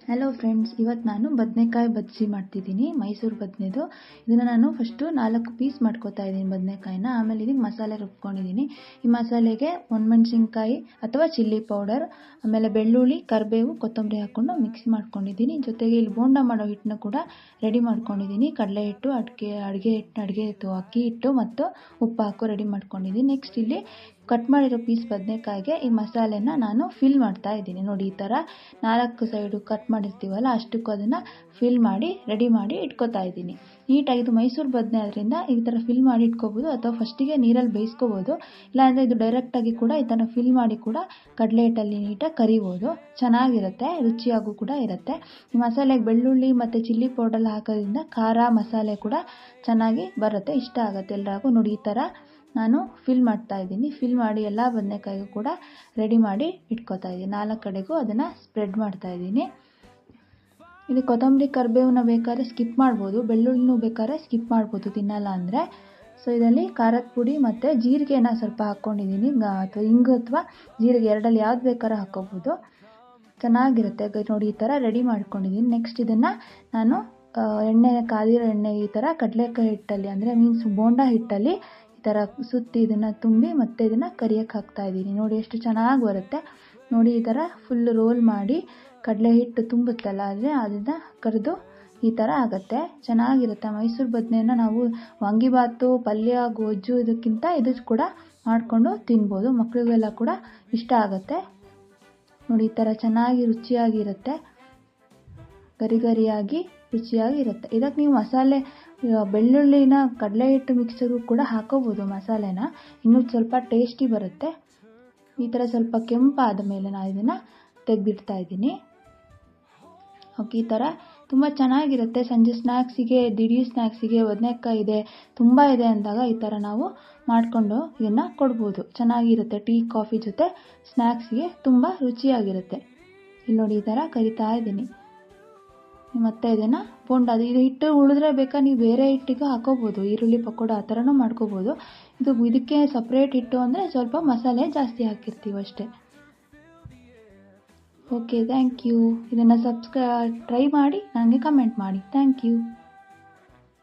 Hello friends, ಇವತ್ತು ನಾನು ಬದನೆಕಾಯಿ ಬಜ್ಜಿ ಮಾಡ್ತಿದ್ದೀನಿ. ಮೈಸೂರು ಬದನೆದು. ಇದನ್ನು ನಾನು ಫಸ್ಟು 4 ಪೀಸ್ ಮಾಡ್ಕೋತಾ ಇದ್ದೀನಿ ಬದನೆಕಾಯಿನ. ಆಮೇಲೆ ಇದಕ್ಕೆ ಮಸಾಲೆ ರುಬ್ಕೊಂಡಿದ್ದೀನಿ. ಈ ಮಸಾಲೆಗೆ ಒಣಮೆಣಸಿನ್ಕಾಯಿ ಅಥವಾ ಚಿಲ್ಲಿ ಪೌಡರ್, ಆಮೇಲೆ ಬೆಳ್ಳುಳ್ಳಿ, ಕರಿಬೇವು, ಕೊತ್ತಂಬರಿ ಹಾಕ್ಕೊಂಡು ಮಿಕ್ಸ್ ಮಾಡ್ಕೊಂಡಿದ್ದೀನಿ. ಜೊತೆಗೆ ಇಲ್ಲಿ ಬೋಂಡ ಮಾಡೋ ಹಿಟ್ಟನ್ನು ಕೂಡ ರೆಡಿ ಮಾಡ್ಕೊಂಡಿದ್ದೀನಿ. ಕಡಲೆ ಹಿಟ್ಟು, ಅಡುಗೆ ಹಿಟ್ಟು, ಅಕ್ಕಿ ಹಿಟ್ಟು ಮತ್ತು ಉಪ್ಪು ಹಾಕಿ ರೆಡಿ ಮಾಡ್ಕೊಂಡಿದ್ದೀನಿ. ನೆಕ್ಸ್ಟ್ ಇಲ್ಲಿ ಕಟ್ ಮಾಡಿರೋ ಪೀಸ್ ಬದನೆಕಾಯಿಗೆ ಈ ಮಸಾಲೆನ ನಾನು ಫಿಲ್ ಮಾಡ್ತಾ ಇದ್ದೀನಿ. ನೋಡಿ, ಈ ಥರ 4 ಸೈಡು ಕಟ್ ಮಾಡಿರ್ತೀವಲ್ಲ ಅಷ್ಟಕ್ಕೂ ಅದನ್ನು ಫಿಲ್ ಮಾಡಿ ರೆಡಿ ಮಾಡಿ ಇಟ್ಕೋತಾ ಇದ್ದೀನಿ. ನೀಟಾಗಿ ಇದು ಮೈಸೂರು ಬದನೆ ಆದ್ದರಿಂದ ಈ ಥರ ಫಿಲ್ ಮಾಡಿ ಇಟ್ಕೋಬೋದು, ಅಥವಾ ಫಸ್ಟಿಗೆ ನೀರಲ್ಲಿ ಬೇಯಿಸ್ಕೋಬೋದು. ಇಲ್ಲಾಂದರೆ ಇದು ಡೈರೆಕ್ಟಾಗಿ ಕೂಡ ಈ ಥರ ಫಿಲ್ ಮಾಡಿ ಕೂಡ ಕಡಲೆ ಹಿಟ್ಟಲ್ಲಿ ನೀಟಾಗಿ ಕರಿಬೋದು. ಚೆನ್ನಾಗಿರುತ್ತೆ, ರುಚಿಯಾಗೂ ಕೂಡ ಇರುತ್ತೆ. ಈ ಮಸಾಲೆಗೆ ಬೆಳ್ಳುಳ್ಳಿ ಮತ್ತು ಚಿಲ್ಲಿ ಪೌಡರ್ ಹಾಕೋದ್ರಿಂದ ಖಾರ ಮಸಾಲೆ ಕೂಡ ಚೆನ್ನಾಗಿ ಬರುತ್ತೆ, ಇಷ್ಟ ಆಗುತ್ತೆ ಎಲ್ಲರಿಗೂ. ನೋಡಿ, ಈ ಥರ ನಾನು ಫಿಲ್ ಮಾಡ್ತಾ ಇದ್ದೀನಿ. ಫಿಲ್ ಮಾಡಿ ಎಲ್ಲ ಬದನೆಕಾಯಿಗೂ ಕೂಡ ರೆಡಿ ಮಾಡಿ ಇಟ್ಕೋತಾ ಇದ್ದೀನಿ. 4 ಕಡೆಗೂ ಅದನ್ನು ಸ್ಪ್ರೆಡ್ ಮಾಡ್ತಾ ಇದ್ದೀನಿ. ಇದು ಕೊತ್ತಂಬರಿ ಕರಿಬೇವನ್ನ ಬೇಕಾದ್ರೆ ಸ್ಕಿಪ್ ಮಾಡ್ಬೋದು, ಬೆಳ್ಳುಳ್ಳಿನೂ ಬೇಕಾದ್ರೆ ಸ್ಕಿಪ್ ಮಾಡ್ಬೋದು ತಿನ್ನಲ್ಲ ಅಂದರೆ. ಸೊ ಇದರಲ್ಲಿ ಖಾರದ ಪುಡಿ ಮತ್ತು ಜೀರಿಗೆನ ಸ್ವಲ್ಪ ಹಾಕ್ಕೊಂಡಿದ್ದೀನಿ, ಅಥವಾ ಹಿಂಗು ಅಥವಾ ಜೀರಿಗೆ ಎರಡಲ್ಲಿ ಯಾವ್ದು ಬೇಕಾದ್ರೂ ಹಾಕ್ಕೋಬೋದು, ಚೆನ್ನಾಗಿರುತ್ತೆ. ನೋಡಿ, ಈ ಥರ ರೆಡಿ ಮಾಡ್ಕೊಂಡಿದ್ದೀನಿ. ನೆಕ್ಸ್ಟ್ ಇದನ್ನು ನಾನು ಕಾದಿರೋ ಎಣ್ಣೆ ಈ ಥರ ಕಡಲೆಕಾಯಿ ಹಿಟ್ಟಲ್ಲಿ ಅಂದರೆ ಮೀನ್ಸ್ ಬೋಂಡ ಹಿಟ್ಟಲ್ಲಿ ಈ ಥರ ಸುತ್ತಿ ಇದನ್ನು ತುಂಬಿ ಮತ್ತೆ ಇದನ್ನು ಕರಿಯಕ್ಕೆ ಹಾಕ್ತಾ ಇದ್ದೀನಿ. ನೋಡಿ ಎಷ್ಟು ಚೆನ್ನಾಗಿ ಬರುತ್ತೆ. ನೋಡಿ, ಈ ಥರ ಫುಲ್ ರೋಲ್ ಮಾಡಿ ಕಡಲೆ ಹಿಟ್ಟು ತುಂಬುತ್ತಲ್ಲ ಆದರೆ ಅದನ್ನು ಕರೆದು ಈ ಥರ ಆಗುತ್ತೆ, ಚೆನ್ನಾಗಿರುತ್ತೆ. ಮೈಸೂರು ಬದನೆನ ನಾವು ವಾಂಗಿಬಾತು, ಪಲ್ಯ, ಗೊಜ್ಜು ಇದಕ್ಕಿಂತ ಇದು ಕೂಡ ಮಾಡಿಕೊಂಡು ತಿನ್ಬೋದು. ಮಕ್ಕಳಿಗೆಲ್ಲ ಕೂಡ ಇಷ್ಟ ಆಗುತ್ತೆ. ನೋಡಿ, ಈ ಥರ ಚೆನ್ನಾಗಿ ರುಚಿಯಾಗಿರುತ್ತೆ, ಗರಿಯಾಗಿ ರುಚಿಯಾಗಿರುತ್ತೆ. ಇದಕ್ಕೆ ನೀವು ಮಸಾಲೆ ಬೆಳ್ಳುಳ್ಳಿನ ಕಡಲೆ ಹಿಟ್ಟು ಮಿಕ್ಸರು ಕೂಡ ಹಾಕೋಬೋದು ಮಸಾಲೆನ, ಇನ್ನೂ ಸ್ವಲ್ಪ ಟೇಸ್ಟಿ ಬರುತ್ತೆ. ಈ ಥರ ಸ್ವಲ್ಪ ಕೆಂಪಾದ ಮೇಲೆ ನಾನು ಇದನ್ನು ತೆಗೆದಿಡ್ತಾ ಇದ್ದೀನಿ. ಓಕೆ, ಈ ಥರ ತುಂಬ ಚೆನ್ನಾಗಿರುತ್ತೆ. ಸಂಜೆ ಸ್ನ್ಯಾಕ್ಸಿಗೆ, ದಿಢೀರ್ ಸ್ನ್ಯಾಕ್ಸಿಗೆ ಬದನೆಕಾಯಿ ಇದೆ, ತುಂಬ ಇದೆ ಅಂದಾಗ ಈ ಥರ ನಾವು ಮಾಡಿಕೊಂಡು ಇದನ್ನು ಕೊಡ್ಬೋದು, ಚೆನ್ನಾಗಿರುತ್ತೆ. ಟೀ ಕಾಫಿ ಜೊತೆ ಸ್ನ್ಯಾಕ್ಸಿಗೆ ತುಂಬ ರುಚಿಯಾಗಿರುತ್ತೆ. ಇಲ್ಲಿ ನೋಡಿ, ಈ ಥರ ಕರಿತಾ ಇದ್ದೀನಿ. ಮತ್ತು ಇದನ್ನು ಬೋಂಡ, ಇದು ಹಿಟ್ಟು ಉಳಿದ್ರೆ ಬೇಕಾ ನೀವು ಬೇರೆ ಹಿಟ್ಟಿಗೂ ಹಾಕೋಬೋದು, ಈರುಳ್ಳಿ ಪಕೋಡ ಆ ಥರನೂ ಮಾಡ್ಕೋಬೋದು. ಇದಕ್ಕೆ ಸಪ್ರೇಟ್ ಹಿಟ್ಟು ಅಂದರೆ ಸ್ವಲ್ಪ ಮಸಾಲೆ ಜಾಸ್ತಿ ಹಾಕಿರ್ತೀವಿ ಅಷ್ಟೇ. Okay, thank you. ಇದನ್ನು ಟ್ರೈ ಮಾಡಿ ನನಗೆ ಕಮೆಂಟ್ ಮಾಡಿ. Thank you.